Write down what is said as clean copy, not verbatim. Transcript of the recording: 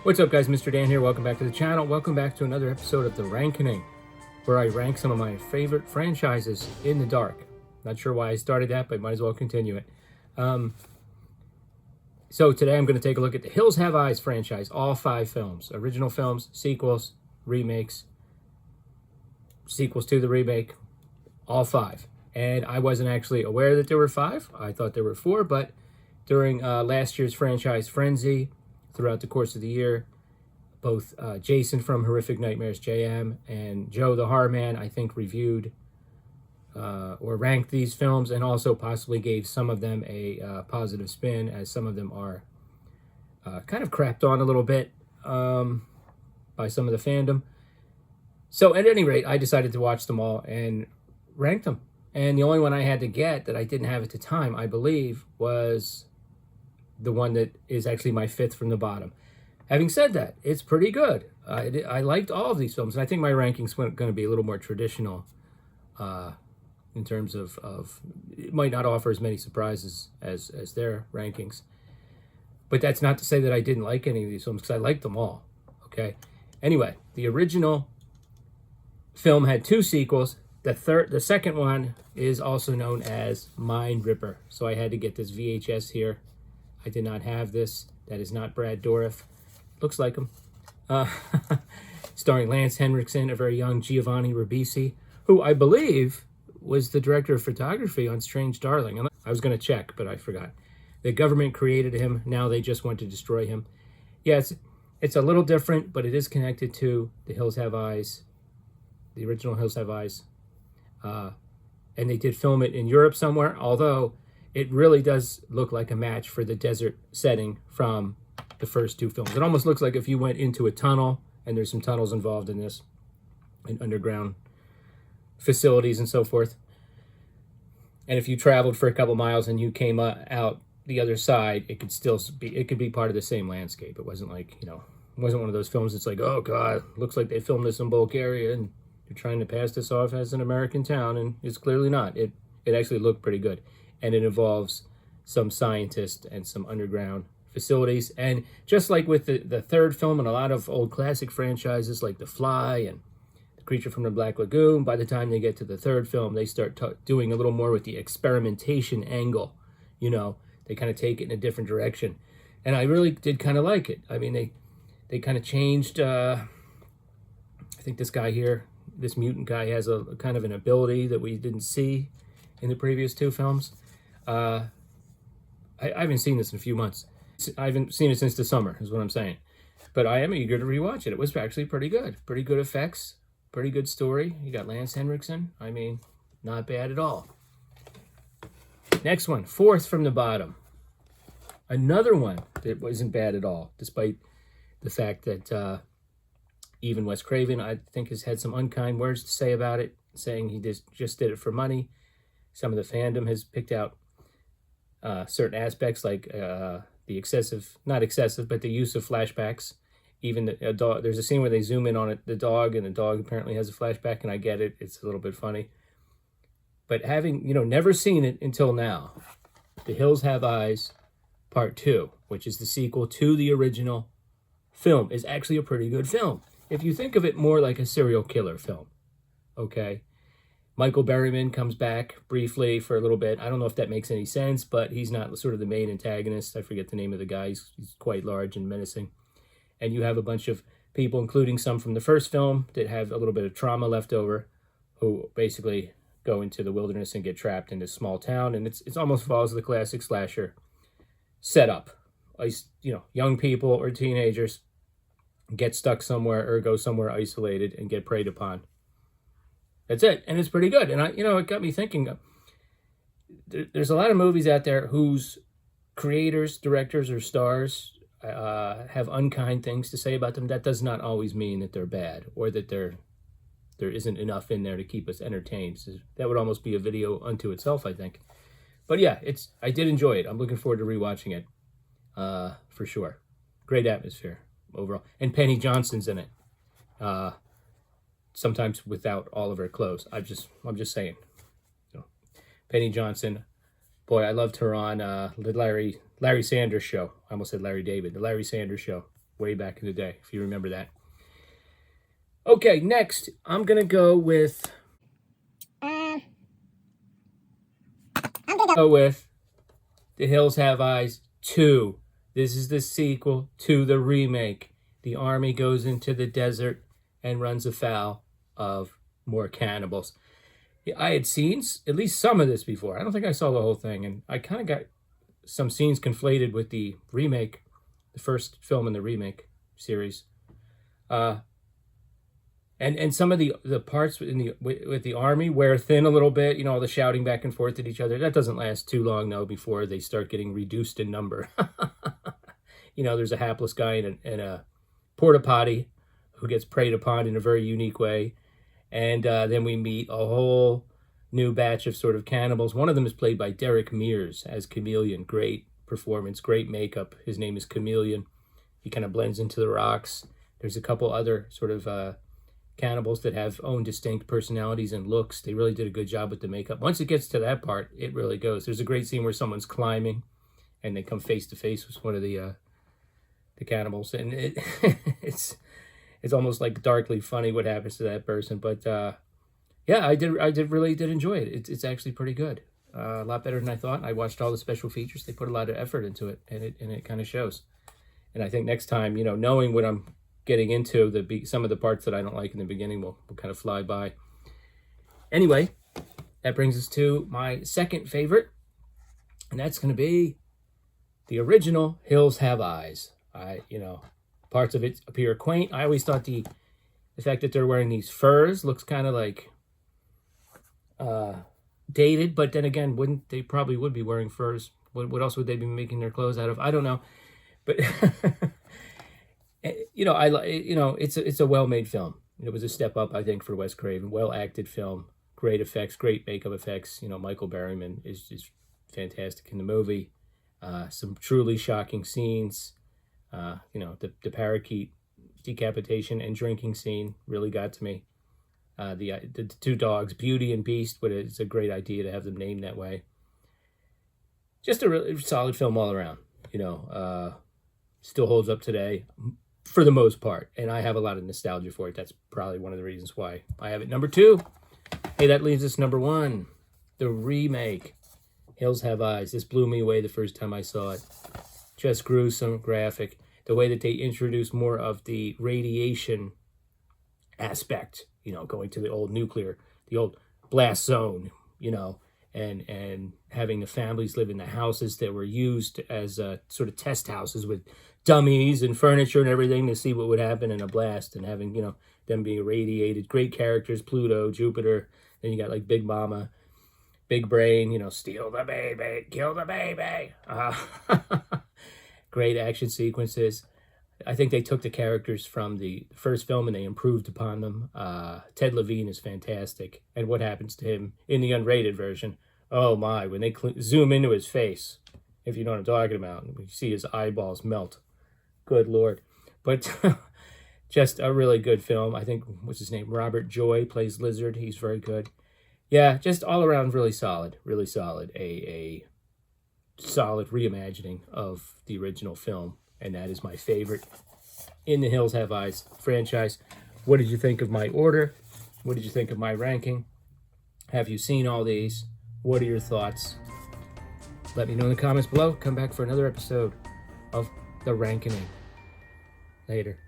What's up, guys? Mr. Dan here. Welcome back to the channel. Welcome back to another episode of the Rankening, where I rank some of my favorite franchises in the dark. Not sure why I started that, but might as well continue it. So today I'm going to take a look at the Hills Have Eyes franchise, all 5 films. Original films, sequels, remakes, sequels to the remake, all 5. And I wasn't actually aware that there were 5. I thought there were 4, but during last year's franchise frenzy, throughout the course of the year, both Jason from Horrific Nightmares JM and Joe the Horror Man, I think, reviewed or ranked these films, and also possibly gave some of them a positive spin, as some of them are kind of crapped on a little bit by some of the fandom. So at any rate, I decided to watch them all and rank them. And the only one I had to get that I didn't have at the time, I believe, was the one that is actually my 5th from the bottom. Having said that, it's pretty good. I liked all of these films, and I think my rankings going to be a little more traditional in terms of it might not offer as many surprises as their rankings. But that's not to say that I didn't like any of these films, because I liked them all. Okay. Anyway, the original film had 2 sequels. The second one is also known as Mind Ripper. So I had to get this VHS here. I did not have this. That is not Brad Dourif. Looks like him. Starring Lance Henriksen, a very young Giovanni Ribisi, who I believe was the director of photography on Strange Darling. I was going to check, but I forgot. The government created him. Now they just want to destroy him. Yeah, it's a little different, but it is connected to The Hills Have Eyes, the original Hills Have Eyes. And they did film it in Europe somewhere, although it really does look like a match for the desert setting from the first 2 films. It almost looks like if you went into a tunnel, and there's some tunnels involved in this, and underground facilities and so forth. And if you traveled for a couple miles and you came out the other side, it could be part of the same landscape. It wasn't like, it wasn't one of those films that's like, oh God, looks like they filmed this in Bulgaria and you're trying to pass this off as an American town, and it's clearly not. It actually looked pretty good. And it involves some scientists and some underground facilities. And just like with the third film and a lot of old classic franchises like The Fly and The Creature from the Black Lagoon, by the time they get to the third film, they start doing a little more with the experimentation angle. They kind of take it in a different direction. And I really did kind of like it. I mean, they kind of changed. I think this guy here, this mutant guy, has a kind of an ability that we didn't see in the previous 2 films. I haven't seen this in a few months. I haven't seen it since the summer, is what I'm saying. But I am eager to rewatch it. It was actually pretty good. Pretty good effects. Pretty good story. You got Lance Henriksen. I mean, not bad at all. Next one, 4th from the bottom. Another one that wasn't bad at all, despite the fact that even Wes Craven, I think, has had some unkind words to say about it, saying he just did it for money. Some of the fandom has picked out certain aspects, like the excessive, not excessive, but the use of flashbacks. Even a dog, there's a scene where they zoom in on the dog, and the dog apparently has a flashback, and I get it. It's a little bit funny. But having, never seen it until now, The Hills Have Eyes Part 2, which is the sequel to the original film, is actually a pretty good film. If you think of it more like a serial killer film, okay? Michael Berryman comes back briefly for a little bit. I don't know if that makes any sense, but he's not sort of the main antagonist. I forget the name of the guy. He's quite large and menacing. And you have a bunch of people, including some from the first film, that have a little bit of trauma left over, who basically go into the wilderness and get trapped in this small town. And it's almost follows the classic slasher setup. Young people or teenagers get stuck somewhere or go somewhere isolated and get preyed upon. That's it, and it's pretty good. And it got me thinking. There's a lot of movies out there whose creators, directors, or stars have unkind things to say about them. That does not always mean that they're bad, or that there isn't enough in there to keep us entertained. So that would almost be a video unto itself, I think. But yeah, I did enjoy it. I'm looking forward to rewatching it, for sure. Great atmosphere overall, and Penny Johnson's in it. Sometimes without all of her clothes. I'm just saying. Penny Johnson, boy, I loved her on the Larry Sanders Show. I almost said Larry David. The Larry Sanders Show. way back in the day, if you remember that. Okay, next, I'm going to go with... The Hills Have Eyes 2. This is the sequel to the remake. The army goes into the desert and runs afoul of more cannibals. I had seen at least some of this before. I don't think I saw the whole thing, and I kind of got some scenes conflated with the remake, the first film in the remake series. And some of the parts with the army wear thin a little bit, you know, all the shouting back and forth at each other. That doesn't last too long, though, before they start getting reduced in number. You know, there's a hapless guy in a porta potty who gets preyed upon in a very unique way. And then we meet a whole new batch of sort of cannibals. One of them is played by Derek Mears as Chameleon. Great performance, great makeup. His name is Chameleon. He kind of blends into the rocks. There's a couple other sort of cannibals that have own distinct personalities and looks. They really did a good job with the makeup. Once it gets to that part, it really goes. There's a great scene where someone's climbing and they come face to face with one of the cannibals, and it's almost like darkly funny what happens to that person. But yeah, I really did enjoy it. It's actually pretty good. A lot better than I thought. I watched all the special features. They put a lot of effort into it, and it kind of shows. And I think next time, you know, knowing what I'm getting into, some of the parts that I don't like in the beginning will kind of fly by. Anyway, that brings us to my second favorite, and that's going to be the original Hills Have Eyes. You know, parts of it appear quaint. I always thought the fact that they're wearing these furs looks kind of like dated, but then again, they probably would be wearing furs. What else would they be making their clothes out of? I don't know, but you know, it's a well-made film. It was a step up, I think, for Wes Craven. Well-acted film, great effects, great makeup effects. You know, Michael Berryman is fantastic in the movie. Some truly shocking scenes. You know, the parakeet decapitation and drinking scene really got to me. The two dogs, Beauty and Beast, but it's a great idea to have them named that way. Just a really solid film all around. You know, still holds up today for the most part, and I have a lot of nostalgia for it. That's probably one of the reasons why I have it number 2. Hey, that leaves us number 1, the remake, Hills Have Eyes. This blew me away the first time I saw it. Just gruesome, graphic. The way that they introduced more of the radiation aspect, you know, going to the old blast zone, you know, and having the families live in the houses that were used as sort of test houses with dummies and furniture and everything to see what would happen in a blast, and having, you know, them being irradiated. Great characters, Pluto, Jupiter. Then you got like Big Mama, Big Brain, you know, steal the baby, kill the baby. Great action sequences. I think they took the characters from the first film and they improved upon them. Ted Levine is fantastic. And what happens to him in the unrated version? Oh my, when they zoom into his face, if you know what I'm talking about, we see his eyeballs melt. Good Lord. But just a really good film. I think, what's his name? Robert Joy plays Lizard. He's very good. Yeah, just all around really solid. Really solid. A solid reimagining of the original film. And that is my favorite in the Hills Have Eyes franchise. What did you think of my order? What did you think of my ranking? Have you seen all these? What are your thoughts? Let me know in the comments below. Come back for another episode of The Rankening. Later.